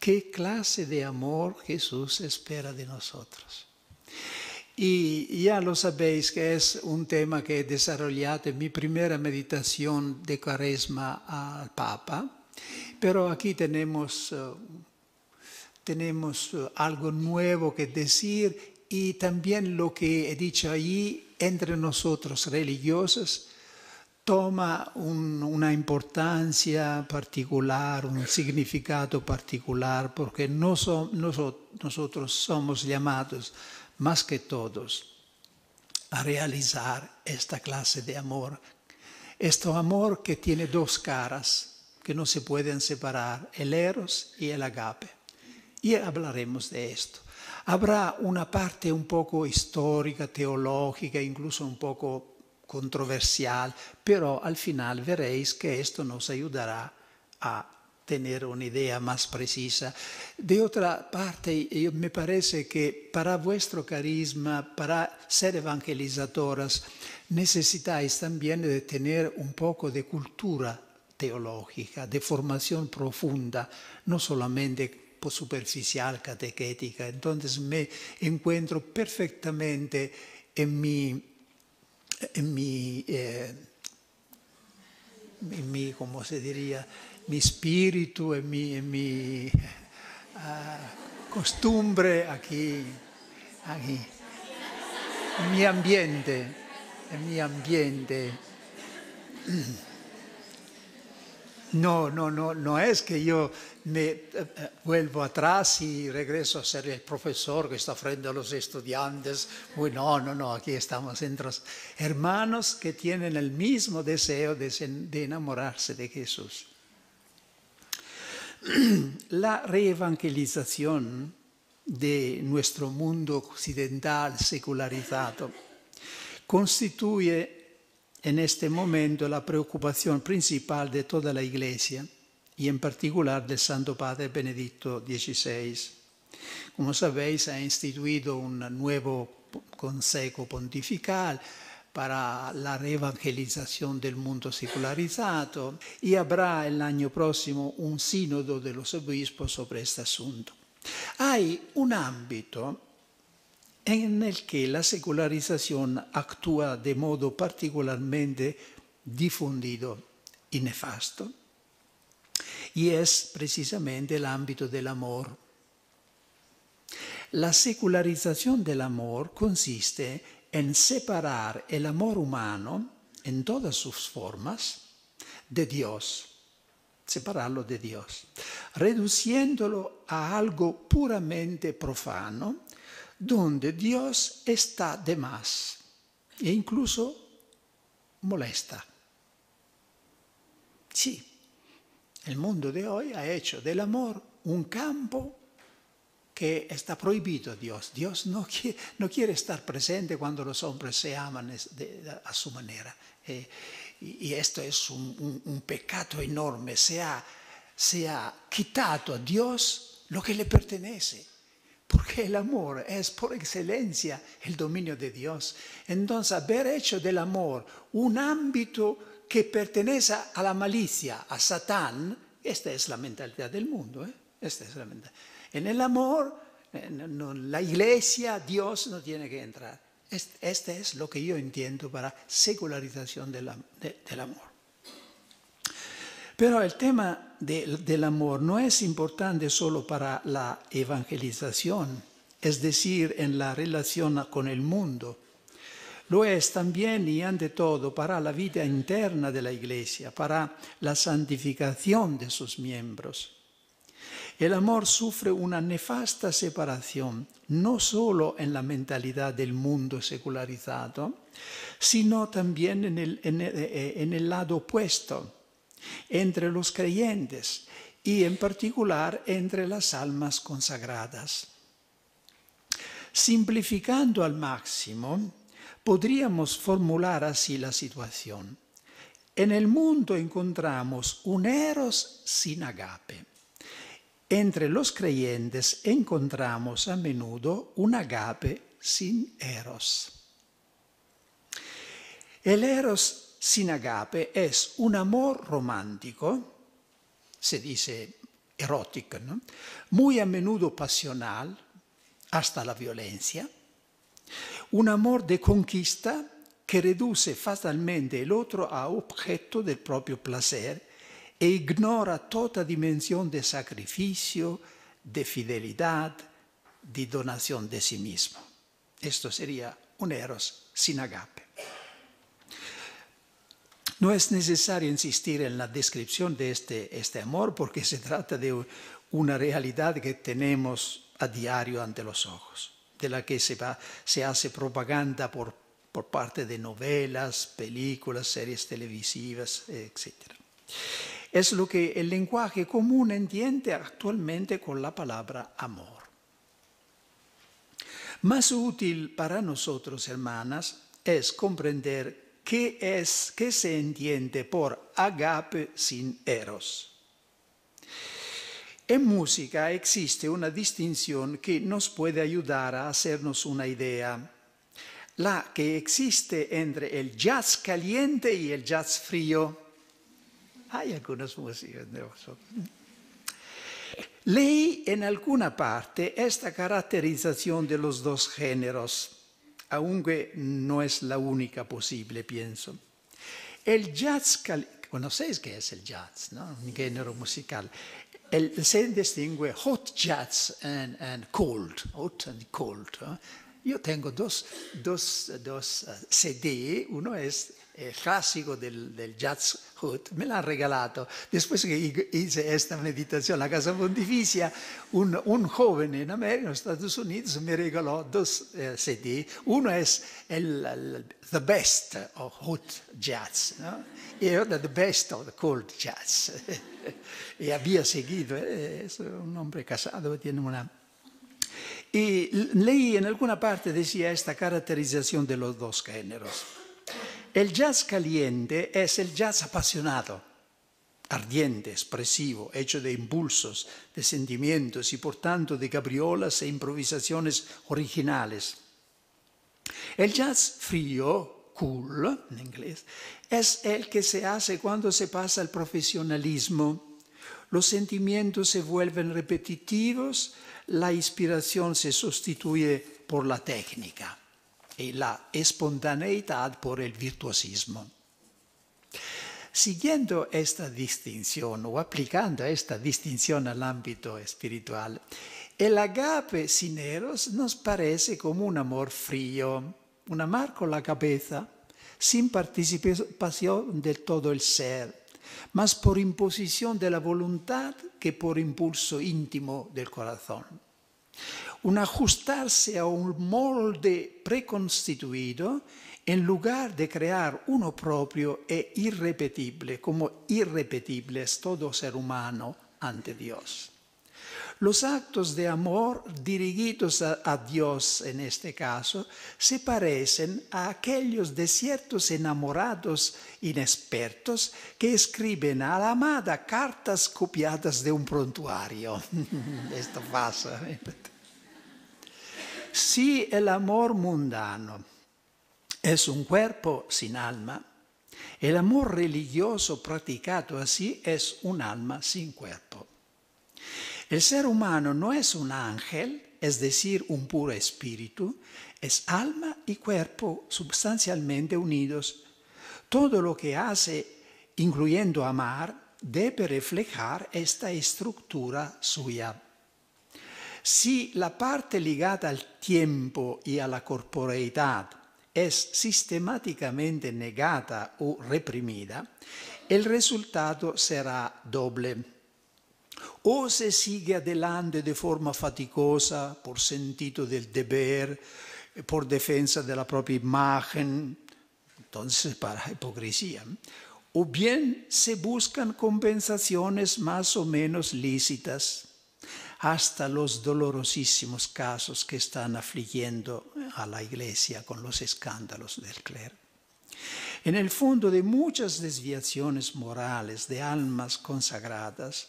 qué clase de amor Jesús espera de nosotros. Y ya lo sabéis que es un tema que he desarrollado en mi primera meditación de Cuaresma al Papa, pero aquí tenemos algo nuevo que decir y también lo que he dicho allí entre nosotros religiosos toma una importancia particular, un significado particular, porque nosotros somos llamados más que todos a realizar esta clase de amor. Este amor que tiene dos caras, que no se pueden separar, el eros y el agape. Y hablaremos de esto. Habrá una parte un poco histórica, teológica, incluso un poco controversial, pero al final veréis que esto nos ayudará a tener una idea más precisa. De otra parte, me parece que para vuestro carisma, para ser evangelizadoras, necesitáis también de tener un poco de cultura teológica, de formación profunda, no solamente superficial, catequética. Entonces me encuentro perfectamente en mi ¿cómo se diría? Mi espíritu, en mi costumbre aquí, en mi ambiente. No es que yo me vuelvo atrás y regreso a ser el profesor que está frente a los estudiantes. Uy, no, aquí estamos entre hermanos que tienen el mismo deseo de enamorarse de Jesús. La reevangelización de nuestro mundo occidental secularizado constituye en este momento la preocupación principal de toda la Iglesia y en particular del Santo Padre Benedicto XVI. Como sabéis, ha instituido un nuevo Consejo Pontifical para la reevangelización del mundo secularizado y habrá el año próximo un sínodo de los obispos sobre este asunto. Hay un ámbito en el que la secularización actúa de modo particularmente difundido y nefasto, y es precisamente el ámbito del amor. La secularización del amor consiste en separar el amor humano en todas sus formas de Dios, separarlo de Dios, reduciéndolo a algo puramente profano, donde Dios está de más e incluso molesta. Sí, el mundo de hoy ha hecho del amor un campo que está prohibido a Dios. Dios no quiere estar presente cuando los hombres se aman a su manera. Y esto es un pecado enorme. Se ha quitado a Dios lo que le pertenece. Porque el amor es por excelencia el dominio de Dios. Entonces, haber hecho del amor un ámbito que pertenece a la malicia, a Satán, esta es la mentalidad del mundo. Esta es la mentalidad. En el amor, la Iglesia, Dios no tiene que entrar. Este es lo que yo entiendo para secularización del amor. Pero el tema del amor no es importante solo para la evangelización, es decir, en la relación con el mundo. Lo es también y ante todo para la vida interna de la Iglesia, para la santificación de sus miembros. El amor sufre una nefasta separación, no solo en la mentalidad del mundo secularizado, sino también en el lado opuesto, entre los creyentes y en particular entre las almas consagradas. Simplificando al máximo, podríamos formular así la situación. En el mundo encontramos un eros sin agape. Entre los creyentes encontramos a menudo un agape sin eros. El eros sin agape es un amor romántico, se dice erótica, ¿no? Muy a menudo pasional, hasta la violencia. Un amor de conquista que reduce fatalmente el otro a objeto del propio placer e ignora toda dimensión de sacrificio, de fidelidad, de donación de sí mismo. Esto sería un eros sin agape. No es necesario insistir en la descripción de este amor porque se trata de una realidad que tenemos a diario ante los ojos, de la que se hace propaganda por parte de novelas, películas, series televisivas, etc. Es lo que el lenguaje común entiende actualmente con la palabra amor. Más útil para nosotros, hermanas, es comprender qué se entiende por agape sin eros. En música existe una distinción que nos puede ayudar a hacernos una idea, la que existe entre el jazz caliente y el jazz frío. Hay algunas músicas, ¿no? Leí en alguna parte esta caracterización de los dos géneros, aunque no es la única posible, pienso. El jazz caliente, ¿conocéis qué es el jazz, no? Un género musical. Se distingue hot jazz and cold, hot and cold. Yo tengo dos CD, uno es el clásico del jazz hot, me l'ha regalato. Después que hice esta meditación en la Casa Pontificia, un joven en América, en los Estados Unidos, me regaló dos CD. Uno es The Best of Hot Jazz, ¿no? Y el otro The Best of the Cold Jazz. Y había seguido, es un hombre casado, tiene una... Y leí en alguna parte, decía esta caracterización de los dos géneros. El jazz caliente es el jazz apasionado, ardiente, expresivo, hecho de impulsos, de sentimientos y por tanto de cabriolas e improvisaciones originales. El jazz frío, cool en inglés, es el que se hace cuando se pasa al profesionalismo. Los sentimientos se vuelven repetitivos, la inspiración se sustituye por la técnica y la espontaneidad por el virtuosismo. Siguiendo esta distinción o aplicando esta distinción al ámbito espiritual, el agape sin eros nos parece como un amor frío, un amar con la cabeza, sin participación de todo el ser, más por imposición de la voluntad que por impulso íntimo del corazón. Un ajustarse a un molde preconstituido en lugar de crear uno propio e irrepetible, como irrepetible es todo ser humano ante Dios. Los actos de amor dirigidos a Dios en este caso se parecen a aquellos de ciertos enamorados inexpertos que escriben a la amada cartas copiadas de un prontuario. Esto pasa. Si el amor mundano es un cuerpo sin alma, el amor religioso practicado así es un alma sin cuerpo. El ser humano no es un ángel, es decir, un puro espíritu, es alma y cuerpo substancialmente unidos. Todo lo que hace, incluyendo amar, debe reflejar esta estructura suya. Si la parte ligada al tiempo y a la corporeidad es sistemáticamente negada o reprimida, el resultado será doble. O se sigue adelante de forma faticosa por sentido del deber, por defensa de la propia imagen, entonces para hipocresía. O bien se buscan compensaciones más o menos lícitas, hasta los dolorosísimos casos que están afligiendo a la Iglesia con los escándalos del clero. En el fondo de muchas desviaciones morales de almas consagradas,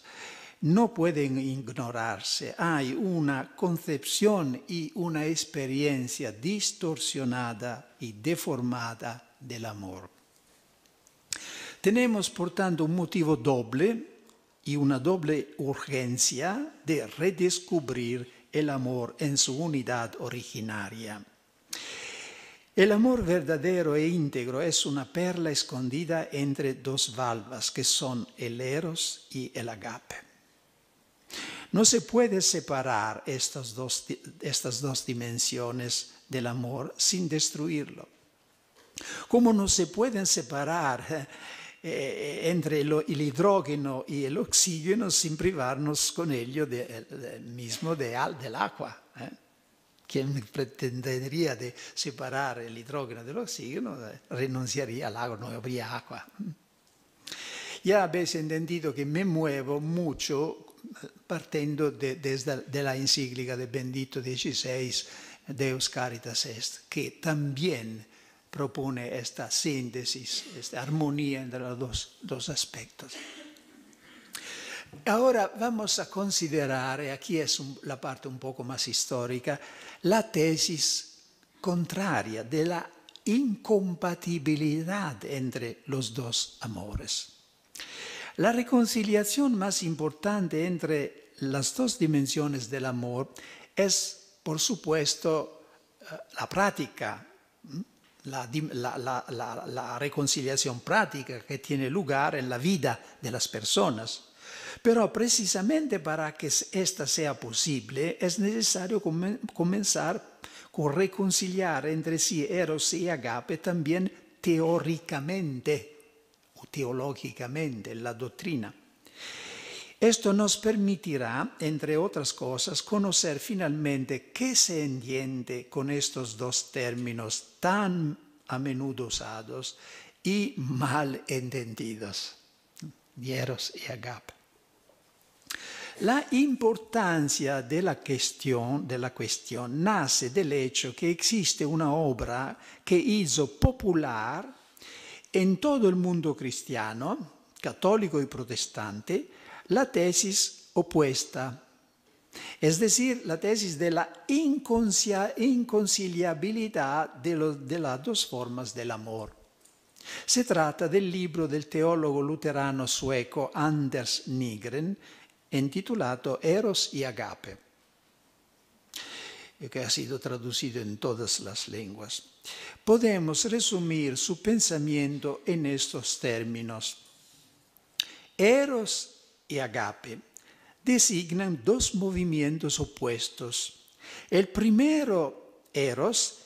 no pueden ignorarse. Hay una concepción y una experiencia distorsionada y deformada del amor. Tenemos, por tanto, un motivo doble y una doble urgencia de redescubrir el amor en su unidad originaria. El amor verdadero e íntegro es una perla escondida entre dos valvas que son el eros y el agape. No se puede separar estas dos dimensiones del amor sin destruirlo. Como no se pueden separar entre el hidrógeno y el oxígeno sin privarnos con ello del agua. Quien pretendería de separar el hidrógeno del oxígeno renunciaría al agua, no habría agua. Ya habéis entendido que me muevo mucho partiendo de la encíclica de Benedicto XVI, Deus Caritas Est, que también propone esta síntesis, esta armonía entre los dos aspectos. Ahora vamos a considerar, y aquí es la parte un poco más histórica, la tesis contraria de la incompatibilidad entre los dos amores. La reconciliación más importante entre las dos dimensiones del amor es, por supuesto, la práctica, la reconciliación práctica que tiene lugar en la vida de las personas. Pero precisamente para que esta sea posible es necesario comenzar con reconciliar entre sí eros y agape también teóricamente o teológicamente en la doctrina. Esto nos permitirá, entre otras cosas, conocer finalmente qué se entiende con estos dos términos tan a menudo usados y mal entendidos, eros y agape. La importancia de la cuestión nace del hecho que existe una obra que hizo popular en todo el mundo cristiano, católico y protestante, la tesis opuesta, es decir, la tesis de la inconciliabilidad de las dos formas del amor. Se trata del libro del teólogo luterano sueco Anders Nygren, intitulato Eros y Agape, que ha sido traducido en todas las lenguas. Podemos resumir su pensamiento en estos términos. Eros y Agape designan dos movimientos opuestos. El primero, Eros,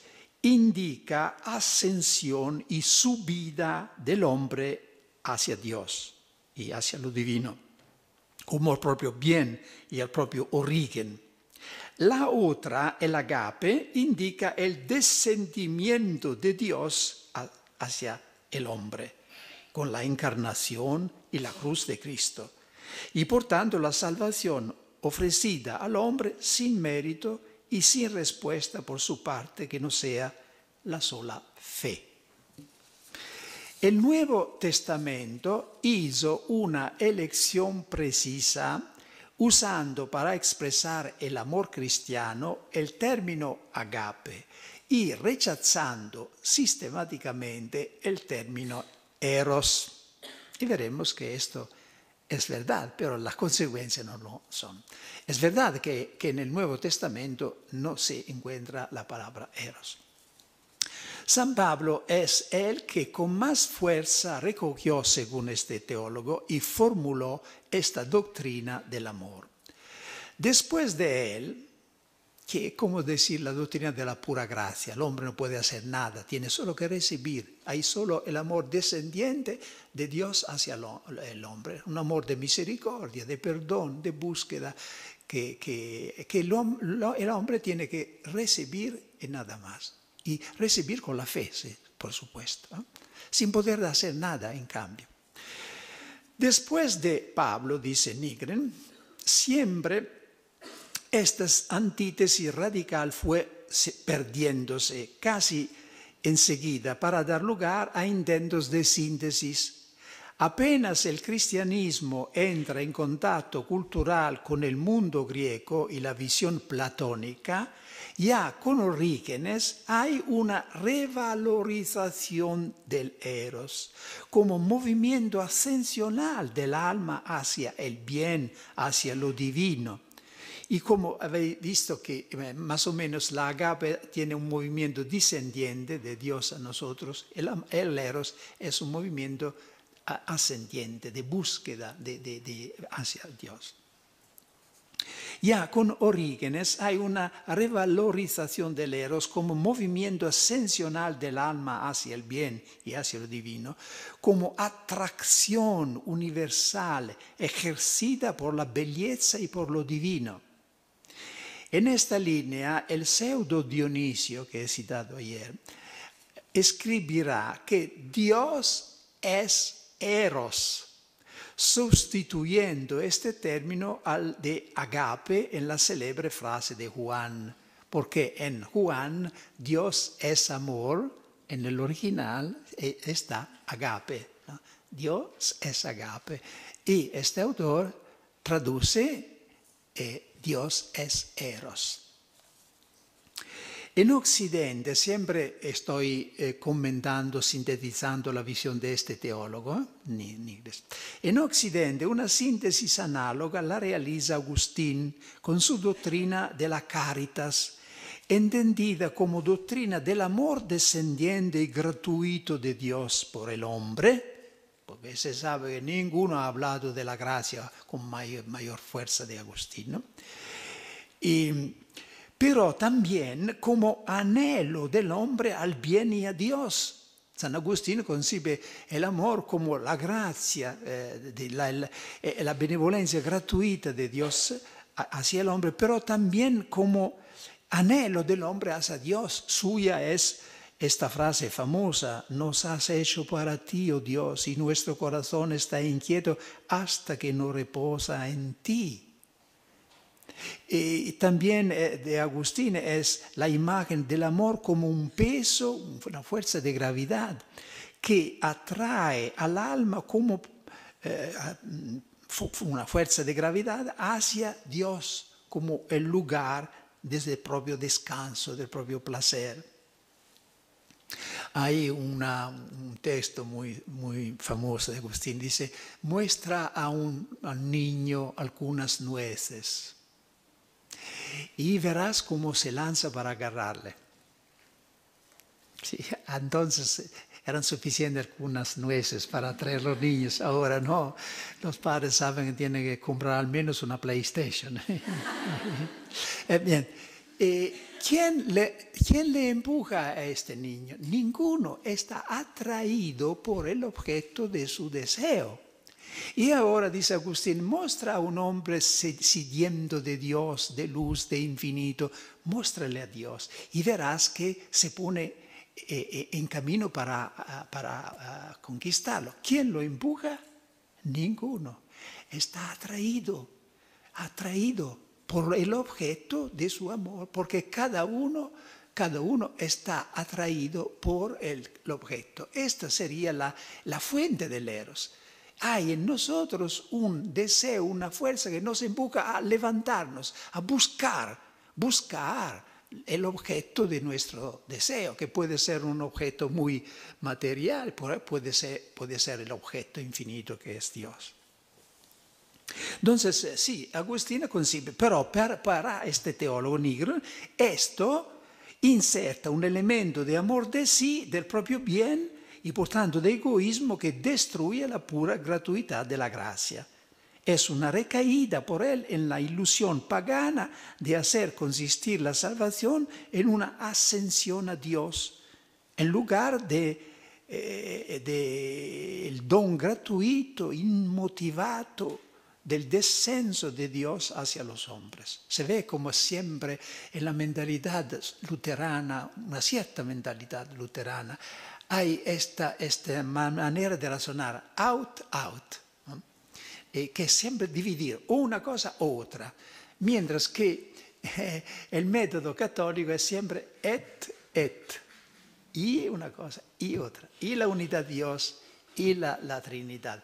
indica ascensión y subida del hombre hacia Dios y hacia lo divino, como el propio bien y el propio origen. La otra, el agape, indica el descendimiento de Dios hacia el hombre, con la encarnación y la cruz de Cristo, y por tanto la salvación ofrecida al hombre sin mérito y sin respuesta por su parte que no sea la sola fe. El Nuevo Testamento hizo una elección precisa usando para expresar el amor cristiano el término agape y rechazando sistemáticamente el término eros. Y veremos que esto es verdad, pero las consecuencias no lo son. Es verdad que en el Nuevo Testamento no se encuentra la palabra eros. San Pablo es el que con más fuerza recogió, según este teólogo, y formuló esta doctrina del amor. Después de él, que como decir la doctrina de la pura gracia, el hombre no puede hacer nada, tiene solo que recibir. Hay solo el amor descendiente de Dios hacia el hombre, un amor de misericordia, de perdón, de búsqueda, que el hombre tiene que recibir y nada más. Y recibir con la fe, sí, por supuesto, ¿eh? Sin poder hacer nada en cambio. Después de Pablo, dice Nygren, siempre esta antítesis radical fue perdiéndose casi enseguida para dar lugar a intentos de síntesis Apenas el cristianismo entra en contacto cultural con el mundo griego y la visión platónica, ya con Orígenes hay una revalorización del eros como movimiento ascensional del alma hacia el bien, hacia lo divino. Y como habéis visto que más o menos la agape tiene un movimiento descendiente de Dios a nosotros, el eros es un movimiento ascendiente, de búsqueda hacia Dios. Ya con Orígenes hay una revalorización del eros como movimiento ascensional del alma hacia el bien y hacia lo divino, como atracción universal ejercida por la belleza y por lo divino. En esta línea, el pseudo Dionisio, que he citado ayer, escribirá que Dios es eros, sustituyendo este término al de agape en la célebre frase de Juan, porque en Juan Dios es amor, en el original está agape, ¿no? Dios es agape. Y este autor traduce Dios es eros. En Occidente, siempre estoy comentando, sintetizando la visión de este teólogo, en Occidente una síntesis análoga la realiza Agustín con su doctrina de la caritas, entendida como doctrina del amor descendiente y gratuito de Dios por el hombre, porque se sabe que ninguno ha hablado de la gracia con mayor fuerza de Agustín, ¿no? Pero también como anhelo del hombre al bien y a Dios. San Agustín concibe el amor como la gracia, la benevolencia gratuita de Dios hacia el hombre, pero también como anhelo del hombre hacia Dios. Suya es esta frase famosa: nos has hecho para ti, oh Dios, y nuestro corazón está inquieto hasta que no reposa en ti. Y también de Agustín es la imagen del amor como un peso, una fuerza de gravedad que atrae al alma como una fuerza de gravedad hacia Dios, como el lugar desde el propio descanso, del propio placer. Hay un texto muy famoso de Agustín, dice: muestra a un niño algunas nueces y verás cómo se lanza para agarrarle. Sí, entonces eran suficientes algunas nueces para atraer a los niños. Ahora no, los padres saben que tienen que comprar al menos una PlayStation. Bien, ¿quién le empuja a este niño? Ninguno. Está atraído por el objeto de su deseo. Y ahora, dice Agustín, muestra a un hombre sediento de Dios, de luz, de infinito, muéstrale a Dios y verás que se pone en camino para conquistarlo. ¿Quién lo empuja? Ninguno. Está atraído por el objeto de su amor, porque cada uno está atraído por el objeto. Esta sería la fuente del eros. Hay en nosotros un deseo, una fuerza que nos empuja a levantarnos, a buscar el objeto de nuestro deseo, que puede ser un objeto muy material, puede ser el objeto infinito que es Dios. Entonces, sí, Agustín concibe, pero para este teólogo negro, esto inserta un elemento de amor de sí, del propio bien, y por tanto de egoísmo que destruye la pura gratuidad de la gracia. Es una recaída por él en la ilusión pagana de hacer consistir la salvación en una ascensión a Dios, en lugar del don gratuito, inmotivado, del descenso de Dios hacia los hombres. Se ve como siempre en la mentalidad luterana, una cierta mentalidad luterana, hay esta manera de razonar out, ¿no? Que siempre dividir una cosa u otra, mientras que el método católico es siempre et, y una cosa y otra, y la unidad de Dios y la Trinidad.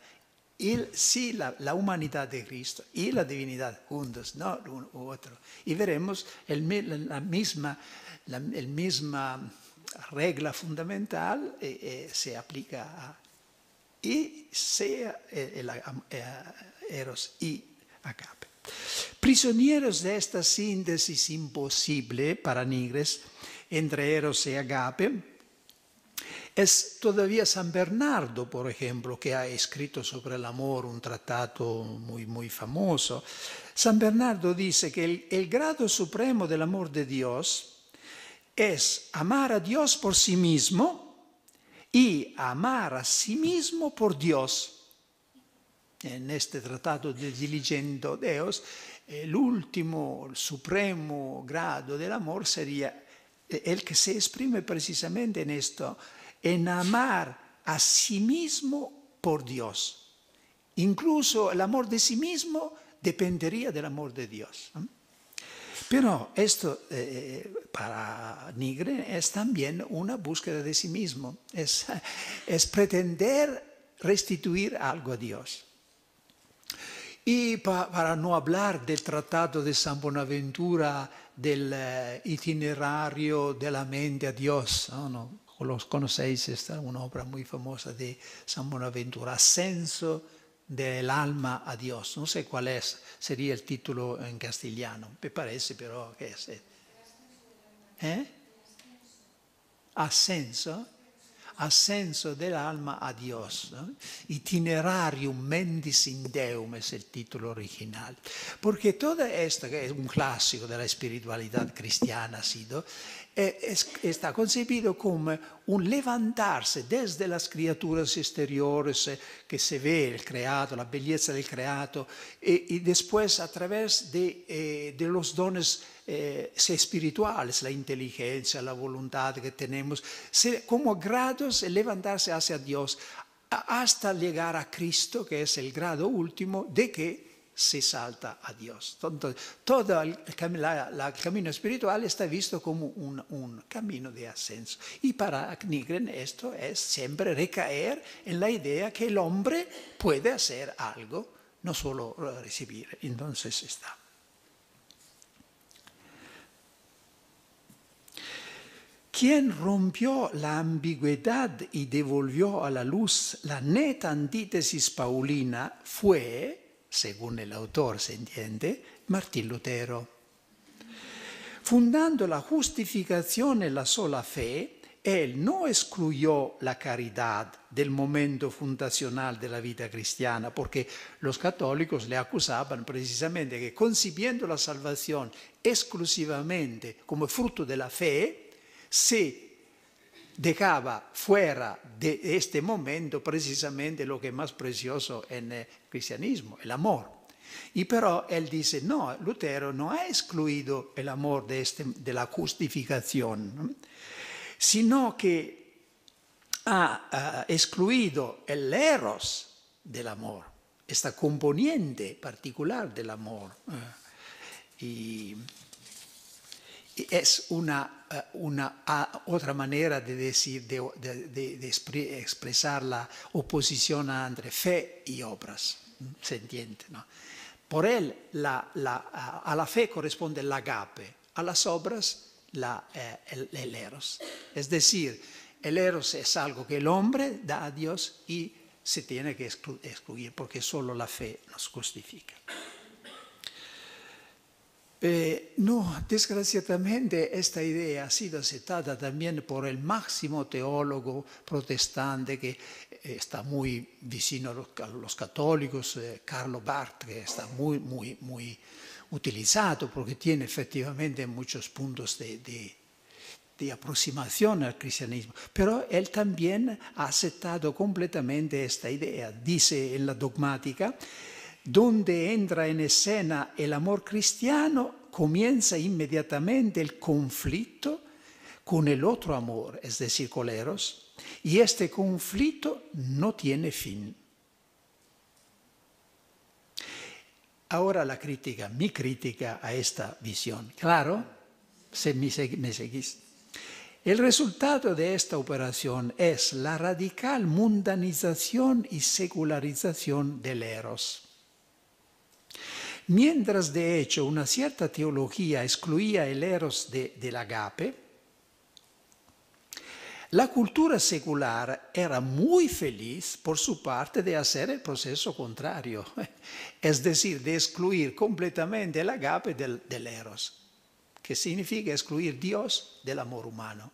Sí, la humanidad de Cristo y la divinidad juntos, no uno u otro. Y veremos la misma regla fundamental se aplica a y sea Eros y Agape. Prisioneros de esta síntesis imposible para Nigres entre Eros y Agape, es todavía San Bernardo, por ejemplo, que ha escrito sobre el amor un tratado muy, muy famoso. San Bernardo dice que el grado supremo del amor de Dios es amar a Dios por sí mismo y amar a sí mismo por Dios. En este tratado de Diligendo Deus, el último, el supremo grado del amor sería el que se exprime precisamente en esto, en amar a sí mismo por Dios. Incluso el amor de sí mismo dependería del amor de Dios. Pero esto para Nigre es también una búsqueda de sí mismo, es pretender restituir algo a Dios. Y para no hablar del tratado de San Bonaventura, del itinerario de la mente a Dios, ¿no? Los conocéis, esta es una obra muy famosa de San Bonaventura, Ascenso del alma a Dios. No sé cuál sería el título en castellano, me parece, pero ¿qué es? Ascenso. Ascenso del alma a Dios, ¿no? Itinerarium mentis in Deum es el título original. Porque toda esta, que es un clásico de la espiritualidad cristiana, ha sido, está concebido como un levantarse desde las criaturas exteriores que se ve el creado, la belleza del creado, y después a través de los dones espirituales, la inteligencia, la voluntad que tenemos, como grados levantarse hacia Dios hasta llegar a Cristo, que es el grado último de que se salta a Dios. Todo el camino espiritual está visto como un camino de ascenso. Y para Nigren esto es siempre recaer en la idea que el hombre puede hacer algo, no solo recibir. Entonces está. Quien rompió la ambigüedad y devolvió a la luz la neta antítesis paulina fue, según el autor se entiende, Martín Lutero. Fundando la justificación en la sola fe, él no excluyó la caridad del momento fundacional de la vida cristiana, porque los católicos le acusaban precisamente que concibiendo la salvación exclusivamente como fruto de la fe, se dejaba fuera de este momento precisamente lo que es más precioso en el cristianismo, el amor. Y pero él dice, no, Lutero no ha excluido el amor de la justificación, ¿no? Sino que ha excluido el eros del amor, esta componente particular del amor. Y es otra manera de decir, de expresar la oposición entre fe y obras. ¿Se entiende? ¿No? Por él, a la fe corresponde el agape, a las obras el eros. Es decir, el eros es algo que el hombre da a Dios y se tiene que excluir, porque solo la fe nos justifica. No, desgraciadamente esta idea ha sido aceptada también por el máximo teólogo protestante que está muy vicino a los católicos, Karl Barth, que está muy, muy, muy utilizado porque tiene efectivamente muchos puntos de aproximación al cristianismo. Pero él también ha aceptado completamente esta idea. Dice en la dogmática, donde entra en escena el amor cristiano, comienza inmediatamente el conflicto con el otro amor, es decir, con el eros, y este conflicto no tiene fin. Ahora mi crítica a esta visión. Claro, si me seguís. El resultado de esta operación es la radical mundanización y secularización del eros. Mientras de hecho una cierta teología excluía el eros del agape, la cultura secular era muy feliz por su parte de hacer el proceso contrario, es decir, de excluir completamente el agape del eros, que significa excluir Dios del amor humano.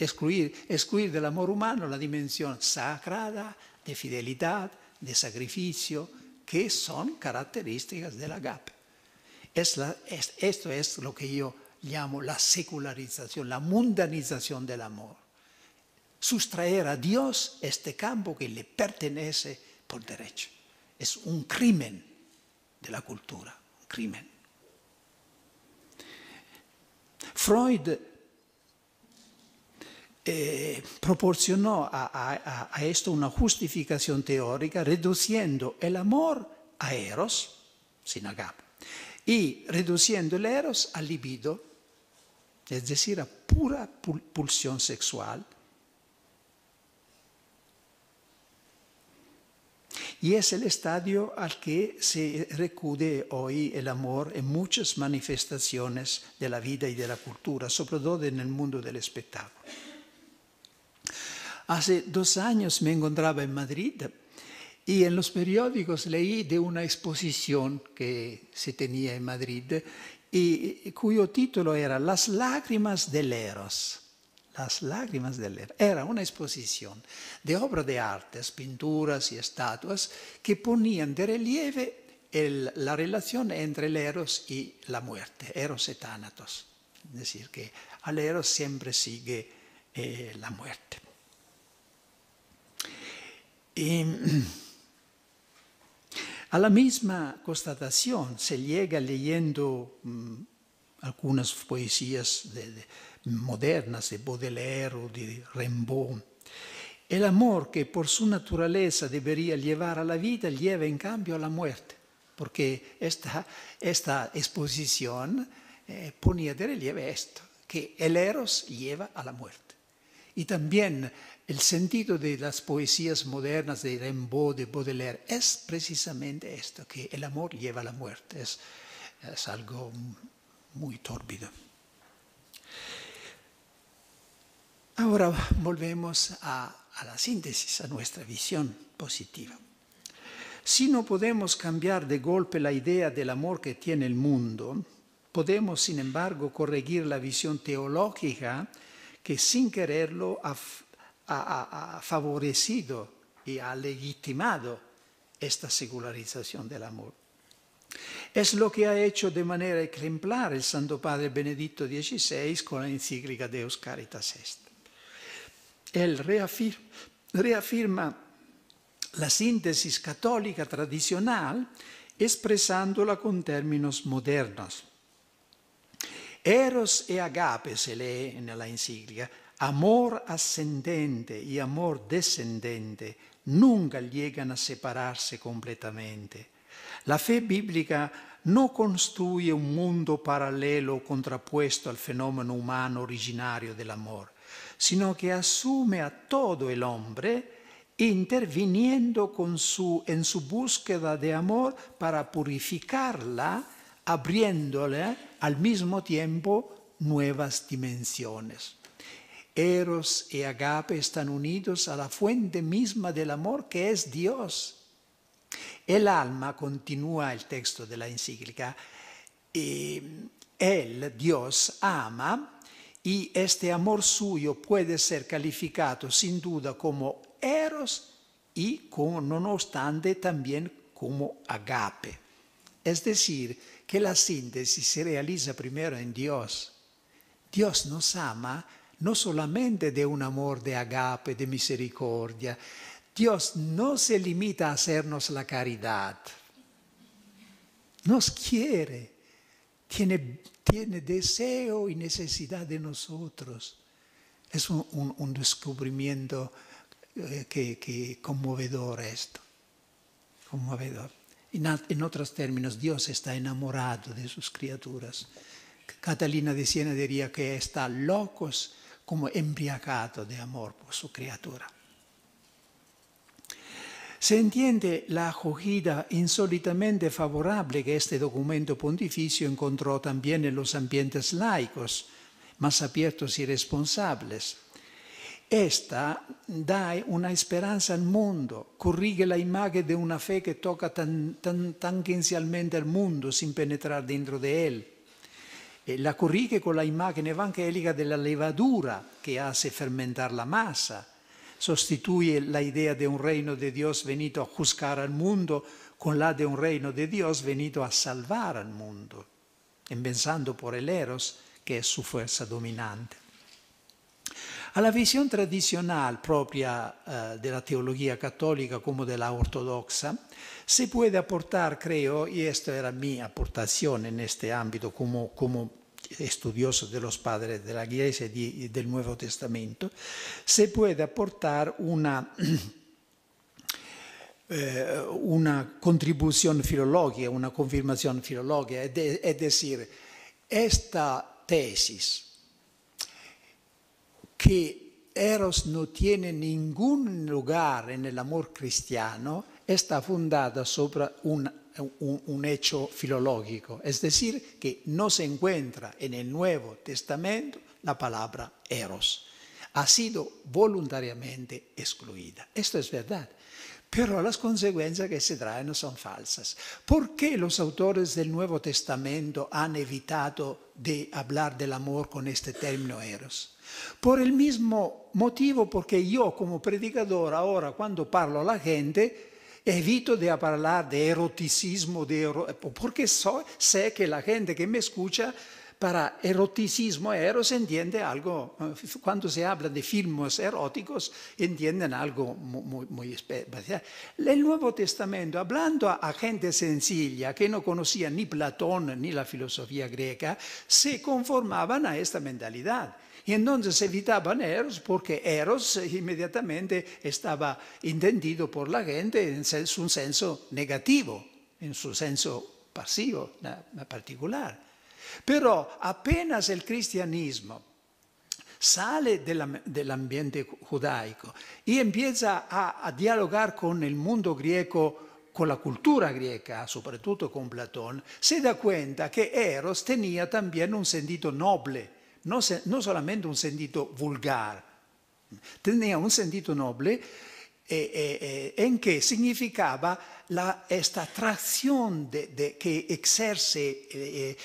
Excluir del amor humano la dimensión sagrada, de fidelidad, de sacrificio, que son características del agape. Esto es lo que yo llamo la secularización, la mundanización del amor. Sustraer a Dios este campo que le pertenece por derecho. Es un crimen de la cultura, un crimen. Freud proporcionó a esto una justificación teórica reduciendo el amor a eros, sin agape, y reduciendo el eros a libido, es decir, a pura pulsión sexual. Y es el estadio al que se recude hoy el amor en muchas manifestaciones de la vida y de la cultura, sobre todo en el mundo del espectáculo. Hace 2 años me encontraba en Madrid y en los periódicos leí de una exposición que se tenía en Madrid y cuyo título era Las lágrimas del eros. Las lágrimas del eros. Era una exposición de obras de arte, pinturas y estatuas que ponían de relieve la relación entre el eros y la muerte, eros et thanatos. Es decir, que al eros siempre sigue la muerte. Y a la misma constatación se llega leyendo algunas poesías modernas de Baudelaire o de Rimbaud. El amor que por su naturaleza debería llevar a la vida lleva en cambio a la muerte, porque esta exposición ponía de relieve esto, que el eros lleva a la muerte. Y también el sentido de las poesías modernas de Rimbaud, de Baudelaire, es precisamente esto, que el amor lleva a la muerte. Es algo muy tórbido. Ahora volvemos a la síntesis, a nuestra visión positiva. Si no podemos cambiar de golpe la idea del amor que tiene el mundo, podemos, sin embargo, corregir la visión teológica que sin quererlo ha favorecido y ha legitimado esta secularización del amor. Es lo que ha hecho de manera ejemplar el Santo Padre Benedicto XVI con la encíclica Deus Caritas Est. Él reafirma la síntesis católica tradicional expresándola con términos modernos. Eros e agape se lee en la encíclica. Amor ascendente y amor descendente nunca llegan a separarse completamente. La fe bíblica no construye un mundo paralelo contrapuesto al fenómeno humano originario del amor, sino que asume a todo el hombre interviniendo en su búsqueda de amor para purificarla, abriéndole al mismo tiempo nuevas dimensiones. Eros y agape están unidos a la fuente misma del amor que es Dios. El alma, continúa el texto de la encíclica, Él, Dios, ama y este amor suyo puede ser calificado sin duda como eros y, no obstante, también como agape. Es decir, que la síntesis se realiza primero en Dios. Dios nos ama no solamente de un amor de agape, de misericordia. Dios no se limita a hacernos la caridad. Nos quiere, tiene deseo y necesidad de nosotros. Es un descubrimiento que conmovedor esto. Conmovedor. En otros términos, Dios está enamorado de sus criaturas. Catalina de Siena diría que está locos como embriagado de amor por su criatura. Se entiende la acogida insólitamente favorable que este documento pontificio encontró también en los ambientes laicos, más abiertos y responsables. Esta da una esperanza al mundo, corrige la imagen de una fe que toca tan tangencialmente al mundo sin penetrar dentro de él. La corrige con la imagen evangélica de la levadura que hace fermentar la masa. Sostituye la idea de un reino de Dios venido a juzgar al mundo con la de un reino de Dios venido a salvar al mundo, empezando por el eros, que es su fuerza dominante. A la visión tradicional propia de la teología católica como de la ortodoxa, se puede aportar, creo, y esta era mi aportación en este ámbito como estudioso de los padres de la Iglesia y del Nuevo Testamento, se puede aportar una contribución filológica, una confirmación filológica, es decir, esta tesis que Eros no tiene ningún lugar en el amor cristiano está fundada sobre un hecho filológico, es decir, que no se encuentra en el Nuevo Testamento la palabra Eros. Ha sido voluntariamente excluida. Esto es verdad. Pero las consecuencias que se traen no son falsas. ¿Por qué los autores del Nuevo Testamento han evitado de hablar del amor con este término Eros? Por el mismo motivo, porque yo como predicador ahora cuando parlo a la gente evito de hablar de eroticismo, porque sé que la gente que me escucha para eroticismo, eros, entiende algo, cuando se habla de filmes eróticos, entienden algo muy especial. El Nuevo Testamento, hablando a gente sencilla que no conocía ni Platón ni la filosofía griega, se conformaban a esta mentalidad. Y entonces evitaban Eros porque Eros inmediatamente estaba entendido por la gente en un senso negativo, en su senso pasivo particular. Pero apenas el cristianismo sale del ambiente judaico y empieza a dialogar con el mundo griego, con la cultura griega, soprattutto con Platón, se da cuenta que Eros tenía también un sentido noble. No solamente un sentido vulgar, tenía un sentido noble en que significaba esta atracción que ejerce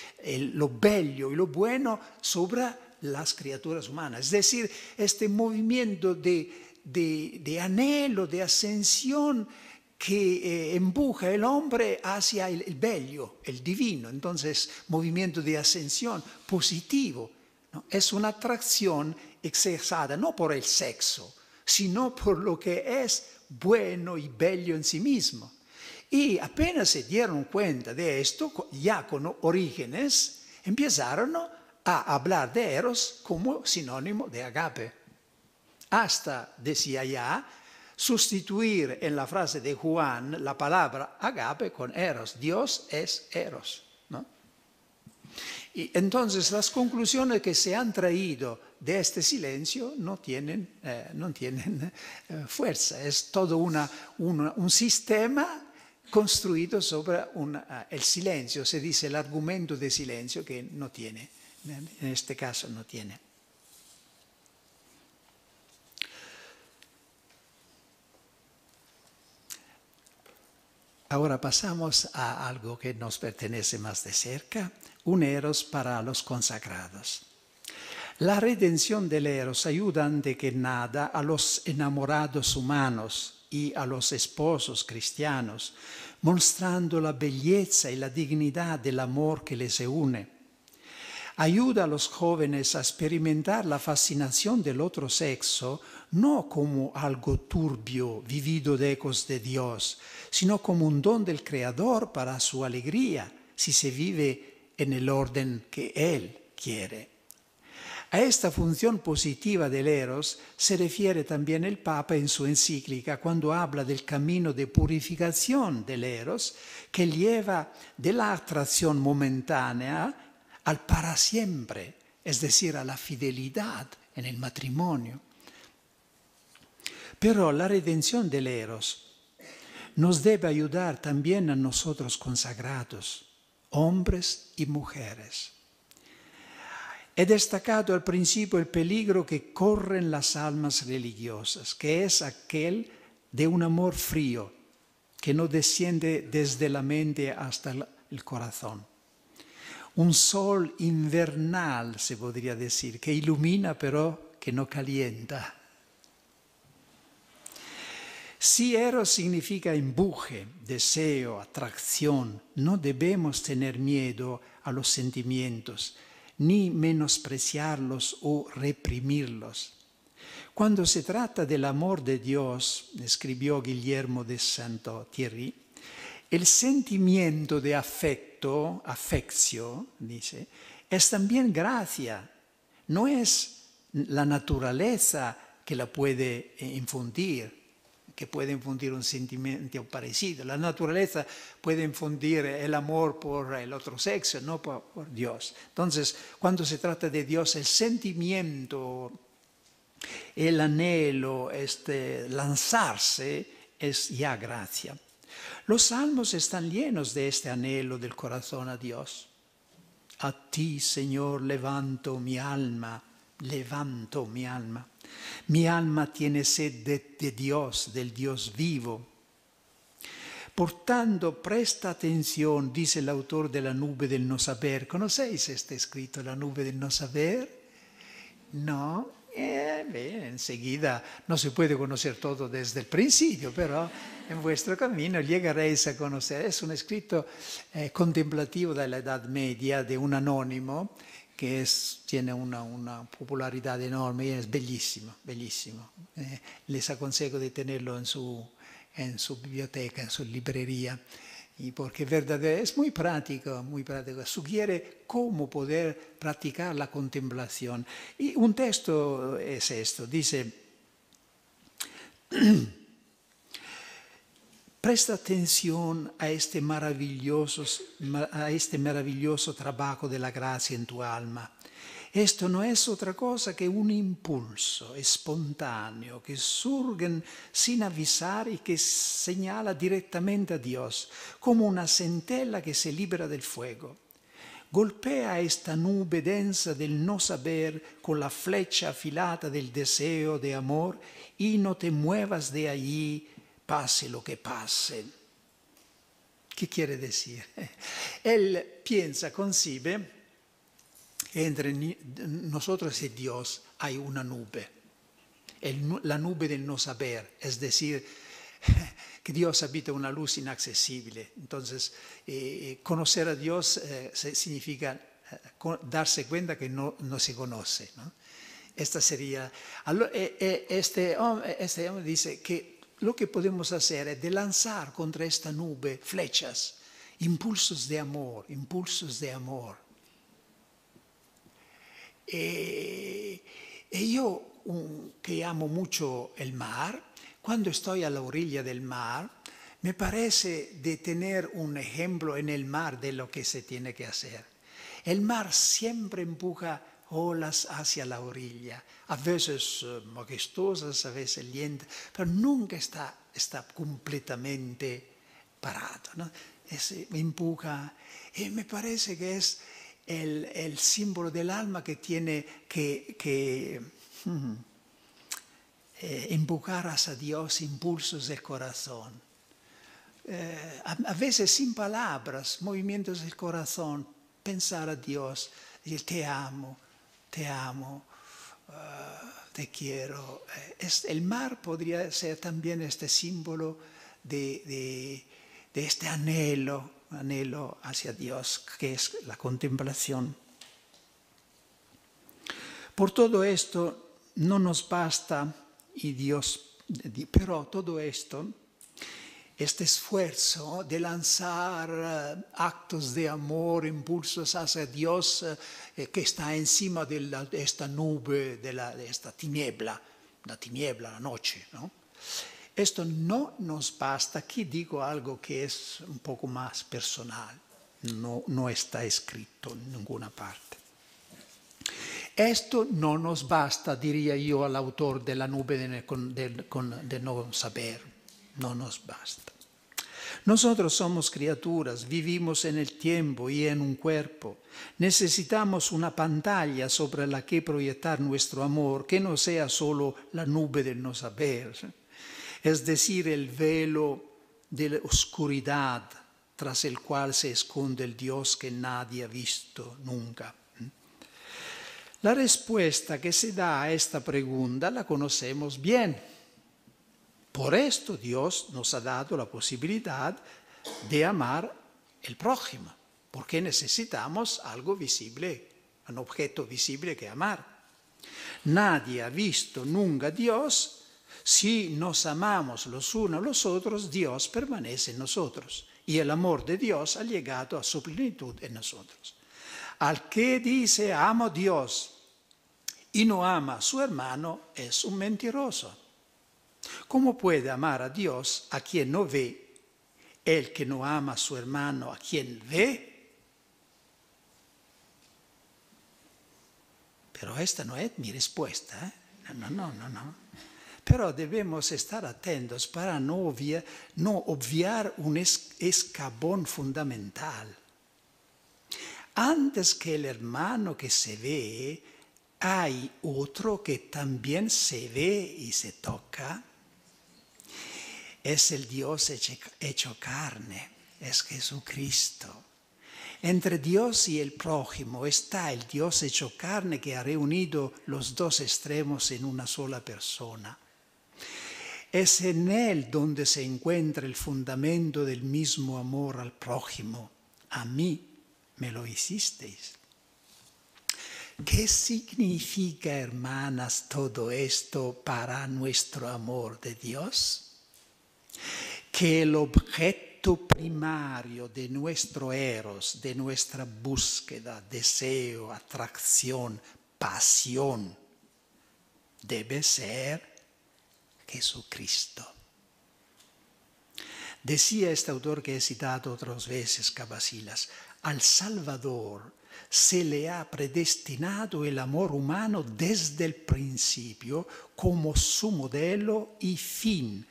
lo bello y lo bueno sobre las criaturas humanas. Es decir, este movimiento de anhelo, de ascensión que empuja el hombre hacia el bello, el divino. Entonces, movimiento de ascensión positivo. Es una atracción expresada no por el sexo, sino por lo que es bueno y bello en sí mismo. Y apenas se dieron cuenta de esto, ya con Orígenes, empezaron a hablar de Eros como sinónimo de agape. Hasta, decía ya, sustituir en la frase de Juan la palabra agape con Eros. Dios es Eros, ¿no? Y entonces las conclusiones que se han traído de este silencio no tienen fuerza. Es todo un sistema construido sobre el silencio. Se dice el argumento de silencio que no tiene, en este caso no tiene. Ahora pasamos a algo que nos pertenece más de cerca, un eros para los consagrados. La redención del eros ayuda antes que nada a los enamorados humanos y a los esposos cristianos, mostrando la belleza y la dignidad del amor que les une. Ayuda a los jóvenes a experimentar la fascinación del otro sexo, no como algo turbio, vivido de ecos de Dios, sino como un don del Creador para su alegría, si se vive en el orden que Él quiere. A esta función positiva del eros se refiere también el Papa en su encíclica cuando habla del camino de purificación del eros que lleva de la atracción momentánea al para siempre es decir, a la fidelidad en el matrimonio. Pero la redención del Eros nos debe ayudar también a nosotros consagrados, hombres y mujeres. He destacado al principio el peligro que corren las almas religiosas, que es aquel de un amor frío, que no desciende desde la mente hasta el corazón. Un sol invernal, se podría decir, que ilumina pero que no calienta. Si eros significa empuje, deseo, atracción, no debemos tener miedo a los sentimientos, ni menospreciarlos o reprimirlos. Cuando se trata del amor de Dios, escribió Guillermo de Saint-Thierry, el sentimiento de afecto, affectio, dice, es también gracia. No es la naturaleza que la puede infundir, que puede infundir un sentimiento parecido. La naturaleza puede infundir el amor por el otro sexo, no por Dios. Entonces, cuando se trata de Dios, el sentimiento, el anhelo, lanzarse, es ya gracia. Los salmos están llenos de este anhelo del corazón a Dios. A ti, Señor, levanto mi alma, levanto mi alma. Mi alma tiene sed de Dios, del Dios vivo. Por tanto, presta atención, dice el autor de La nube del no saber. ¿Conocéis este escrito, La nube del no saber? No. Enseguida no se puede conocer todo desde el principio, pero en vuestro camino llegaréis a conocer. Es un escrito contemplativo de la Edad Media de un anónimo que tiene una popularidad enorme y es bellísimo, bellísimo. Les aconsejo de tenerlo en su biblioteca, en su librería, y porque es muy práctico, sugiere cómo poder practicar la contemplación. Y un texto es esto, dice, presta atención a este maravilloso trabajo de la gracia en tu alma. Esto no es otra cosa que un impulso espontáneo que surge sin avisar y que señala directamente a Dios, como una centella que se libera del fuego. Golpea esta nube densa del no saber con la flecha afilada del deseo de amor y no te muevas de allí, pase lo que pase. ¿Qué quiere decir? Él piensa, concibe, entre nosotros y Dios hay una nube, la nube del no saber, es decir, que Dios habita una luz inaccesible. Entonces, conocer a Dios significa darse cuenta que no se conoce, ¿no? Esta sería. Este hombre dice que lo que podemos hacer es de lanzar contra esta nube flechas, impulsos de amor, impulsos de amor. Y yo, que amo mucho el mar, cuando estoy a la orilla del mar, me parece de tener un ejemplo en el mar de lo que se tiene que hacer. El mar siempre empuja olas hacia la orilla, a veces majestuosas, a veces lentas, pero nunca está completamente parado, ¿no? Empuja, y me parece que es el símbolo del alma que tiene que empujar hacia Dios impulsos del corazón. A veces sin palabras, movimientos del corazón, pensar a Dios, decir te amo, te quiero. El mar podría ser también este símbolo de este anhelo hacia Dios, que es la contemplación. Por todo esto no nos basta, pero todo esto, este esfuerzo de lanzar actos de amor, impulsos hacia Dios que está encima de esta nube, de esta tiniebla, la noche, ¿no? Esto no nos basta. Aquí digo algo que es un poco más personal, no está escrito en ninguna parte. Esto no nos basta, diría yo al autor de La nube de no saber. No nos basta. Nosotros somos criaturas, vivimos en el tiempo y en un cuerpo. Necesitamos una pantalla sobre la que proyectar nuestro amor, que no sea solo la nube del no saber, es decir, el velo de la oscuridad tras el cual se esconde el Dios que nadie ha visto nunca. La respuesta que se da a esta pregunta la conocemos bien. Por esto Dios nos ha dado la posibilidad de amar el prójimo, porque necesitamos algo visible, un objeto visible que amar. Nadie ha visto nunca a Dios. Si nos amamos los unos a los otros, Dios permanece en nosotros y el amor de Dios ha llegado a su plenitud en nosotros. Al que dice amo a Dios y no ama a su hermano es un mentiroso. ¿Cómo puede amar a Dios a quien no ve? El que no ama a su hermano a quien ve. Pero esta no es mi respuesta. No. Pero debemos estar atentos para no obviar un escalón fundamental. Antes que el hermano que se ve, hay otro que también se ve y se toca. Es el Dios hecho carne, es Jesucristo. Entre Dios y el prójimo está el Dios hecho carne que ha reunido los dos extremos en una sola persona. Es en Él donde se encuentra el fundamento del mismo amor al prójimo. A mí me lo hicisteis. ¿Qué significa, hermanas, todo esto para nuestro amor de Dios? Que el objeto primario de nuestro eros, de nuestra búsqueda, deseo, atracción, pasión, debe ser Jesucristo. Decía este autor que he citado otras veces, Cabasillas, al Salvador se le ha predestinado el amor humano desde el principio como su modelo y fin,